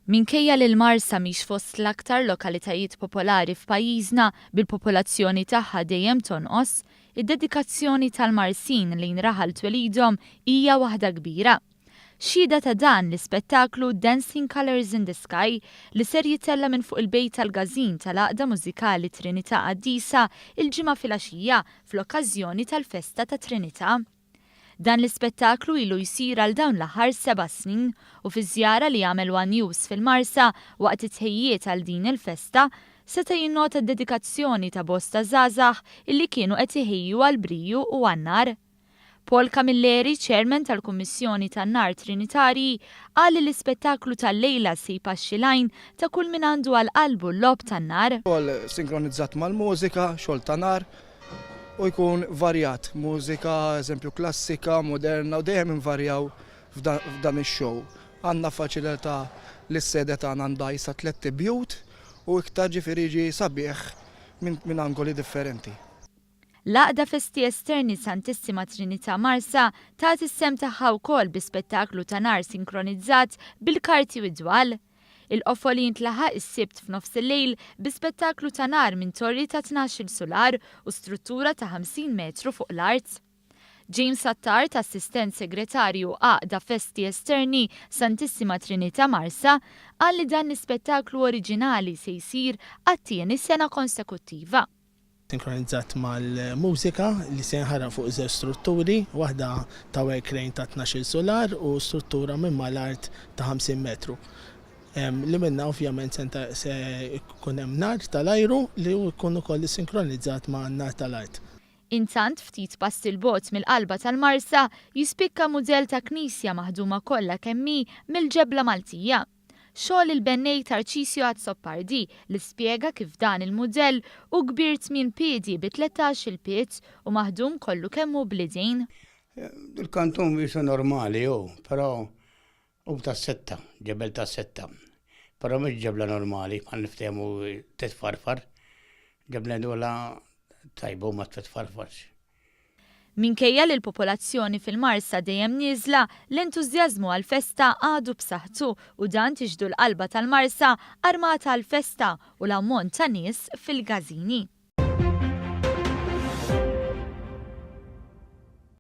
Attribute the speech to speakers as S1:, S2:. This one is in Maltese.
S1: Minkejja li l-Marsa mhix fost l-aktar lokalitajiet popolari f'pajjiżna bil-popolazzjoni tagħha dejjem tonqos, id-dedikazzjoni tal-Marsin li nraħal twelidhom hija waħda kbira. Xhieda ta' dan l-ispettaklu Dancing Colours in the Sky li ser jitella minn fuq il-bejt tal-Gażin tal-Għaqda Mużikali Trinità Qaddisa il-ġimgħa filgħaxija fl-okkażjoni tal-Festa tat-Trinità. Dan l-ispettaklu ilu jsir għal dawn l-aħħar 7 snin u fi żjara li għamel One News fil-Marsa waqt it-tħejjiet għal din il-festa seta' jinnota d-dedikazzjoni ta' bosta żgħażagħ illi kienu qed iħejju għal briju u għan-nar. Paul Camilleri, chairman tal-Kummissjoni tan-nar Trinitari, qal li l-ispettaklu tal-lejla se jpaxxi lajn ta' kull min għandu għal qalbu l-logħob tan-nar.
S2: Xogħol sinkronizzat mal-mużika, xogħol tan-nar, u jkun varjat, mużika, eżempju klassika, moderna, u dejjem invarjaw f'dan ix-show. Għandna faċilità li s-sede tagħna ndajsa 3 bjut u iktar ġifieri sabiħ minn angoli differenti.
S1: L-Għaqda Festi Esterni Santissima Trinità Marsa tat is-sem tagħha wkoll bi spettaklu tan-nar sinkronizzat bil-karti u d-dwal. Il-qofol jintlaħaq is-Sibt f'nofs il-lejl bi spettaklu tan-nar minn Torri ta' 12 Sular u struttura ta' 50 metru fuq l-art. James Attart, assistent segretarju Għaqda Festi Esterni Santissima Trinità Marsa, qal li dan l-ispettaklu oriġinali se jsir għat-tieni sena konsekuttiva.
S3: Sinkronizzat mal-mużika li se jinħaraq fuq żewġ strutturi, waħda ta' work range ta' 12 solar u struttura minn mal-art ta' 50 metru. Li minna ovvjament se jkun hemm nar tal-ajru li jkun ukoll sinkronizzat ma' nar tal-art.
S1: Intant ftit pass il-bogħod mill-qalba tal-Marsa jispikka mudell ta' knisja maħduma kollha kemm hi mill-ġebla Maltija. Xogħol il-bennej Tarċisio Azzopardi li spjega kif dan il-mudell u kbir 8 piedi bi 13 il-pied u maħdum kollu kemm hu bl-idejn.
S4: Il-kantun bisu normali però u ta' setta, ġebel ta' setta. Però mhix ġebla normali, ma niftehmu titfarfar. Ġebla dola tajbu ma titfarfarx.
S1: Minkejja li l-popolazzjoni fil-Marsa dejjem nieżla, l-entużjażmu għall-festa għadu b'saħħtu u dan tiġdu l-qalba tal-Marsa armata għall-festa u l-ammont ta' nies fil-Gażini.